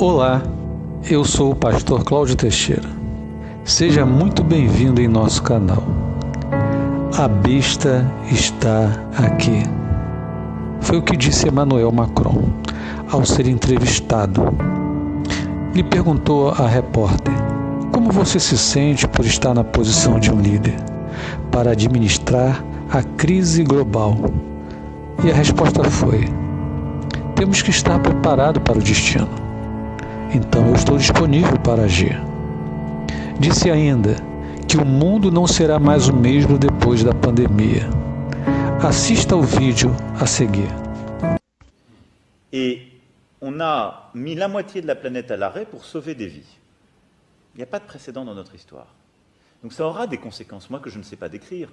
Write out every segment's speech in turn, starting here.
Olá, eu sou o pastor Cláudio Teixeira. Seja muito bem-vindo em nosso canal. A besta está aqui. Foi o que disse Emmanuel Macron ao ser entrevistado. Lhe perguntou a repórter: como você se sente por estar na posição de um líder para administrar a crise global? E a resposta foi: temos que estar preparados para o destino. Então eu estou disponível para agir. Disse ainda que o mundo não será mais o mesmo depois da pandemia. Assista ao vídeo a seguir. Et on a mis la moitié de la planète à l'arrêt pour sauver des vies. Il n'y a pas de précédent dans notre histoire. Donc ça aura des conséquences, moi que je ne sais pas décrire,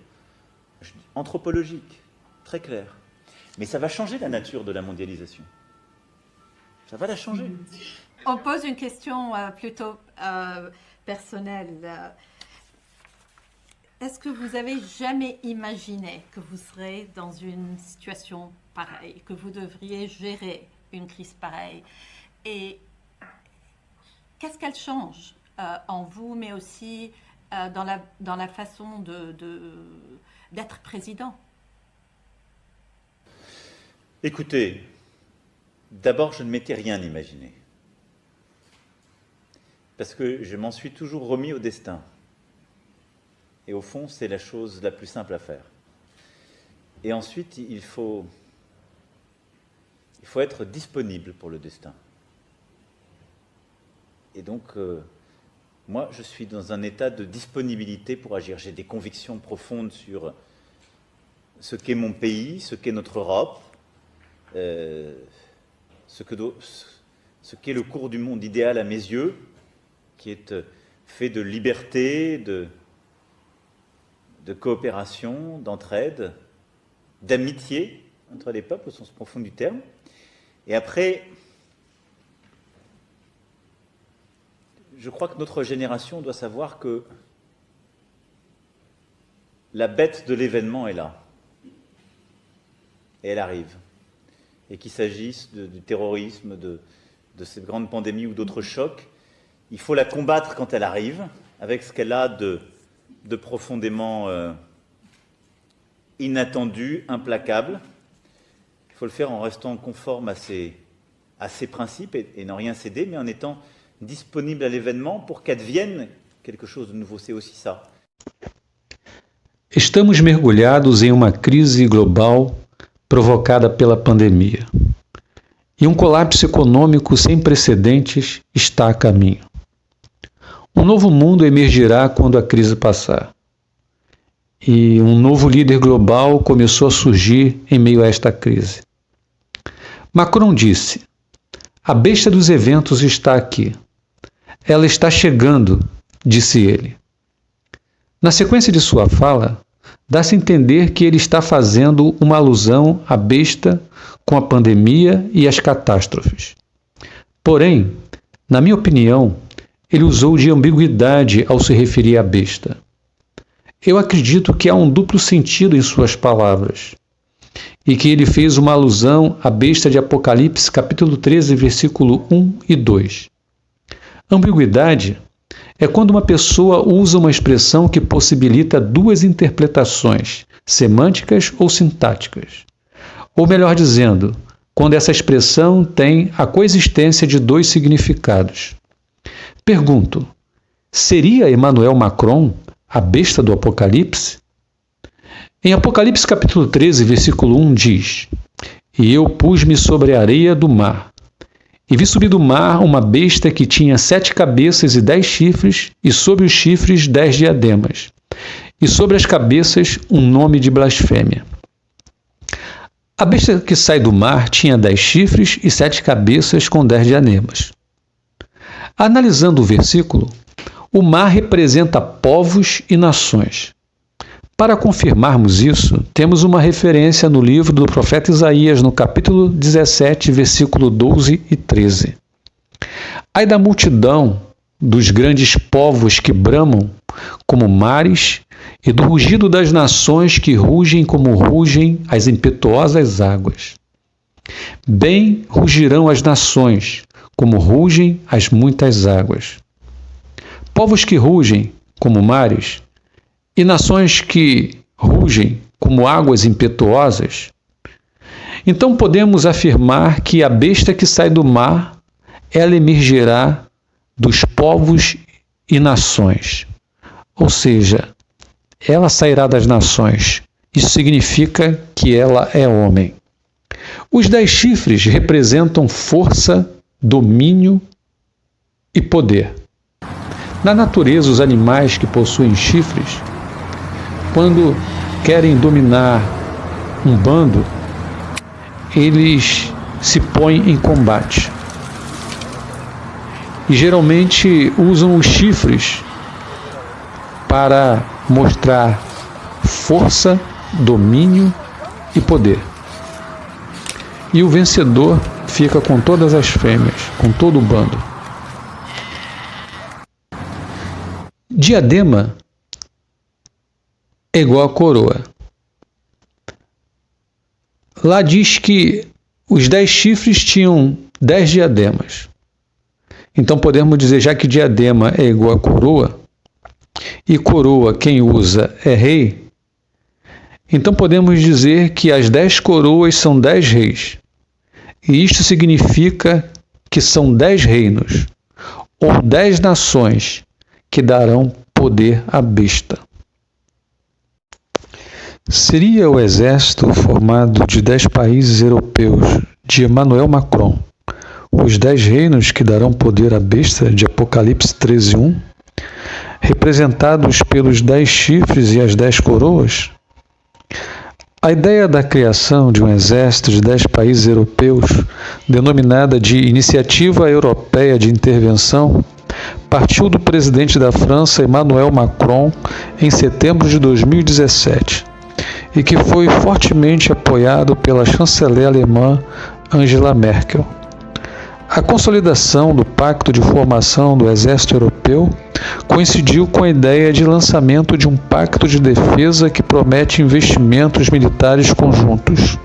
anthropologiques, très claires. Mais ça va changer la nature de la mondialisation. Ça va la changer. On pose une question plutôt personnelle. Est-ce que vous avez jamais imaginé que vous serez dans une situation pareille, que vous devriez gérer une crise pareille? Et qu'est-ce qu'elle change en vous, mais aussi dans la façon d'être président? Écoutez, d'abord, je ne m'étais rien imaginé. Parce que je m'en suis toujours remis au destin. Et au fond, c'est la chose la plus simple à faire. Et ensuite, il faut être disponible pour le destin. Et donc, moi, je suis dans un état de disponibilité pour agir. J'ai des convictions profondes sur ce qu'est mon pays, ce qu'est notre Europe, ce qu'est le cours du monde idéal à mes yeux, qui est fait de liberté, de coopération, d'entraide, d'amitié entre les peuples au sens profond du terme. Et après, je crois que notre génération doit savoir que la bête de l'événement est là. Et elle arrive. Et qu'il s'agisse du terrorisme, de cette grande pandémie ou d'autres chocs, il faut la combattre quand elle arrive, avec ce qu'elle a de profondément inattendu, implacable. Il faut le faire en restant conforme à ses principes et n'en rien céder, mais en étant disponible à l'événement pour qu'advienne quelque chose de nouveau. C'est aussi ça. Estamos mergulhados em uma crise global provocada pela pandemia. E um colapso econômico sem precedentes está a caminho. Um novo mundo emergirá quando a crise passar. E um novo líder global começou a surgir em meio a esta crise. Macron disse: a besta dos eventos está aqui. Ela está chegando, disse ele. Na sequência de sua fala, dá-se a entender que ele está fazendo uma alusão à besta com a pandemia e as catástrofes. Porém, na minha opinião, ele usou de ambiguidade ao se referir à besta. Eu acredito que há um duplo sentido em suas palavras, e que ele fez uma alusão à besta de Apocalipse, capítulo 13, versículo 1 e 2. Ambiguidade é quando uma pessoa usa uma expressão que possibilita duas interpretações, semânticas ou sintáticas. Ou melhor dizendo, quando essa expressão tem a coexistência de dois significados. Pergunto: seria Emmanuel Macron a besta do Apocalipse? Em Apocalipse capítulo 13, versículo 1 diz: e eu pus-me sobre a areia do mar, e vi subir do mar uma besta que tinha 7 cabeças e 10 chifres, e sobre os chifres 10 diademas, e sobre as cabeças um nome de blasfêmia. A besta que sai do mar tinha 10 chifres e 7 cabeças com 10 diademas. Analisando o versículo, o mar representa povos e nações. Para confirmarmos isso, temos uma referência no livro do profeta Isaías, no capítulo 17, versículo 12 e 13. Ai da multidão dos grandes povos que bramam como mares e do rugido das nações que rugem como rugem as impetuosas águas. Bem rugirão as nações, como rugem as muitas águas. Povos que rugem como mares, e nações que rugem como águas impetuosas. Então podemos afirmar que a besta que sai do mar, ela emergirá dos povos e nações. Ou seja, ela sairá das nações. Isso significa que ela é homem. Os 10 chifres representam força, domínio e poder. Na natureza, os animais que possuem chifres, quando querem dominar um bando, eles se põem em combate. E geralmente usam os chifres para mostrar força, domínio e poder. E o vencedor fica com todas as fêmeas, com todo o bando. Diadema é igual a coroa. Lá diz que os 10 chifres tinham 10 diademas. Então podemos dizer, já que diadema é igual a coroa, e coroa quem usa é rei, então podemos dizer que as 10 coroas são 10 reis. E isto significa que são 10 reinos, ou 10 nações, que darão poder à besta. Seria o exército formado de 10 países europeus de Emmanuel Macron, os 10 reinos que darão poder à besta de Apocalipse 13:1, representados pelos 10 chifres e as 10 coroas? A ideia da criação de um exército de 10 países europeus, denominada de Iniciativa Europeia de Intervenção, partiu do presidente da França, Emmanuel Macron, em setembro de 2017, e que foi fortemente apoiado pela chanceler alemã Angela Merkel. A consolidação do Pacto de Formação do Exército Europeu coincidiu com a ideia de lançamento de um pacto de defesa que promete investimentos militares conjuntos.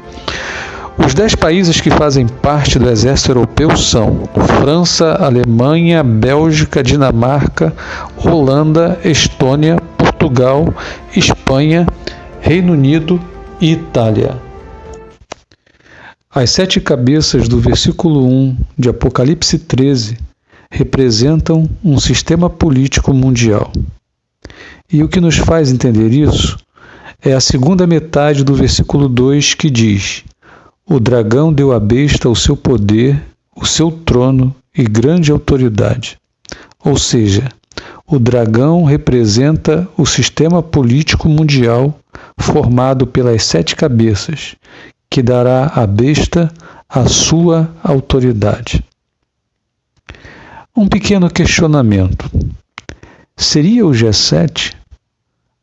Os 10 países que fazem parte do Exército Europeu são França, Alemanha, Bélgica, Dinamarca, Holanda, Estônia, Portugal, Espanha, Reino Unido e Itália. As 7 cabeças do versículo 1 de Apocalipse 13 representam um sistema político mundial. E o que nos faz entender isso é a segunda metade do versículo 2 que diz: o dragão deu à besta o seu poder, o seu trono e grande autoridade. Ou seja, o dragão representa o sistema político mundial formado pelas 7 cabeças, que dará à besta a sua autoridade. Um pequeno questionamento. Seria o G7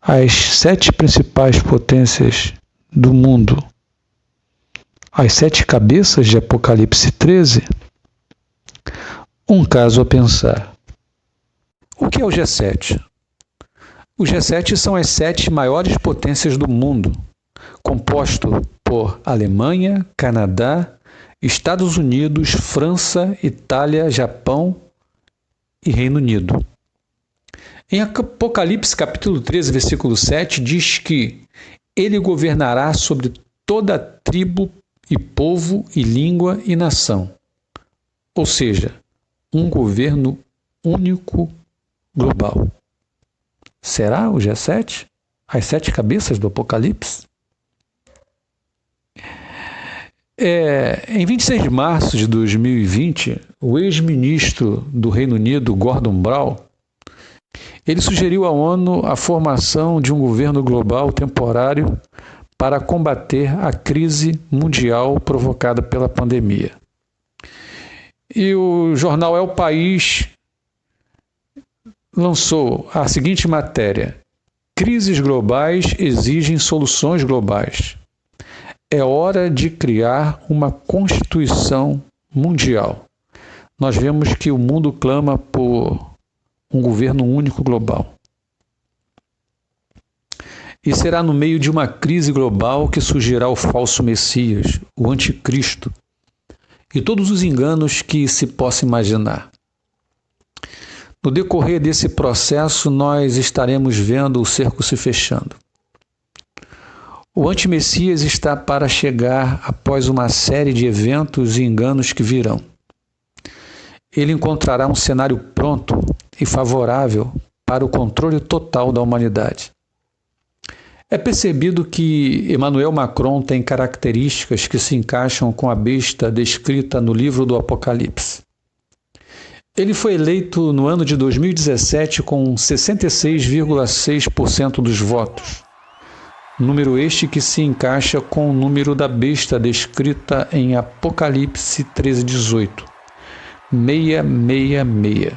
as 7 principais potências do mundo, as 7 cabeças de Apocalipse 13? Um caso a pensar. O que é o G7? O G7 são as 7 maiores potências do mundo, composto por Alemanha, Canadá, Estados Unidos, França, Itália, Japão e Reino Unido. Em Apocalipse capítulo 13, versículo 7, diz que ele governará sobre toda a tribo e povo e língua e nação. Ou seja, um governo único global. Será o G7? As 7 cabeças do Apocalipse? Em 26 de março de 2020, o ex-ministro do Reino Unido, Gordon Brown, ele sugeriu à ONU a formação de um governo global temporário para combater a crise mundial provocada pela pandemia. E o jornal El País lançou a seguinte matéria: crises globais exigem soluções globais. É hora de criar uma Constituição mundial. Nós vemos que o mundo clama por um governo único global. E será no meio de uma crise global que surgirá o falso Messias, o anticristo. e todos os enganos que se possa imaginar. No decorrer desse processo, nós estaremos vendo o cerco se fechando. O antimessias está para chegar após uma série de eventos e enganos que virão. Ele encontrará um cenário pronto e favorável para o controle total da humanidade. É percebido que Emmanuel Macron tem características que se encaixam com a besta descrita no livro do Apocalipse. Ele foi eleito no ano de 2017 com 66,6% dos votos, número este que se encaixa com o número da besta descrita em Apocalipse 13:18, 666.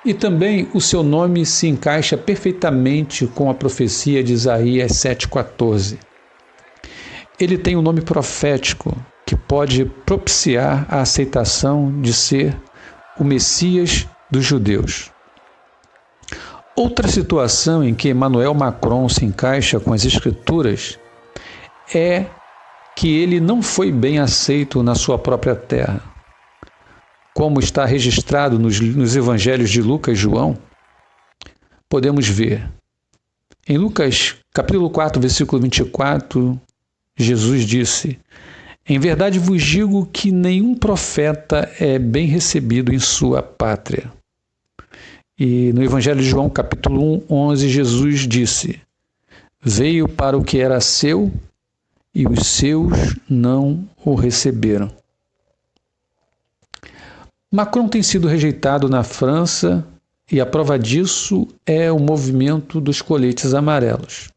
E também o seu nome se encaixa perfeitamente com a profecia de Isaías 7,14. Ele tem um nome profético que pode propiciar a aceitação de ser o Messias dos judeus. Outra situação em que Emmanuel Macron se encaixa com as Escrituras é que ele não foi bem aceito na sua própria terra. Como está registrado nos evangelhos de Lucas e João, podemos ver. Em Lucas, capítulo 4, versículo 24, Jesus disse: "Em verdade vos digo que nenhum profeta é bem recebido em sua pátria." E no Evangelho de João, capítulo 11, Jesus disse: "Veio para o que era seu, e os seus não o receberam." Macron tem sido rejeitado na França e a prova disso é o movimento dos coletes amarelos,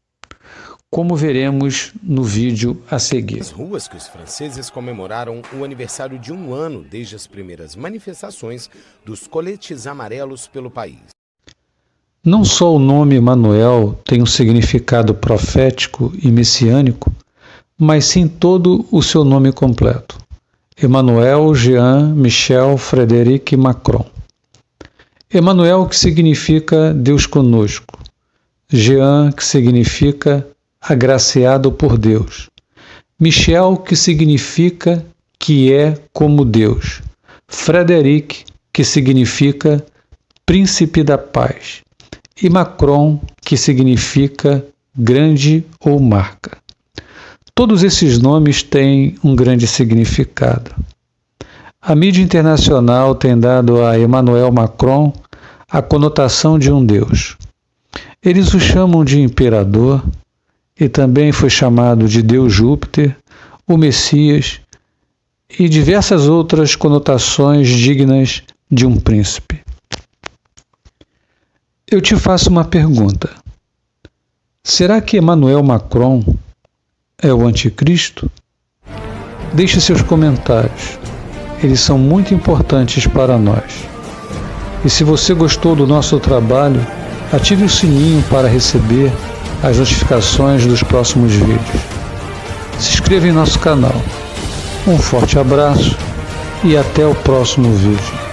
como veremos no vídeo a seguir. As ruas que os franceses comemoraram o aniversário de 1 ano desde as primeiras manifestações dos coletes amarelos pelo país. Não só o nome Emmanuel tem um significado profético e messiânico, mas sim todo o seu nome completo. Emmanuel Jean Michel Frédéric Macron. Emmanuel, que significa Deus conosco. Jean, que significa agraciado por Deus. Michel, que significa que é como Deus. Frédéric, que significa príncipe da paz. E Macron, que significa grande ou marca. Todos esses nomes têm um grande significado. A mídia internacional tem dado a Emmanuel Macron a conotação de um Deus. Eles o chamam de imperador e também foi chamado de Deus Júpiter, o Messias e diversas outras conotações dignas de um príncipe. Eu te faço uma pergunta. Será que Emmanuel Macron é o anticristo? Deixe seus comentários. Eles são muito importantes para nós. E se você gostou do nosso trabalho, ative o sininho para receber as notificações dos próximos vídeos. Se inscreva em nosso canal. Um forte abraço e até o próximo vídeo.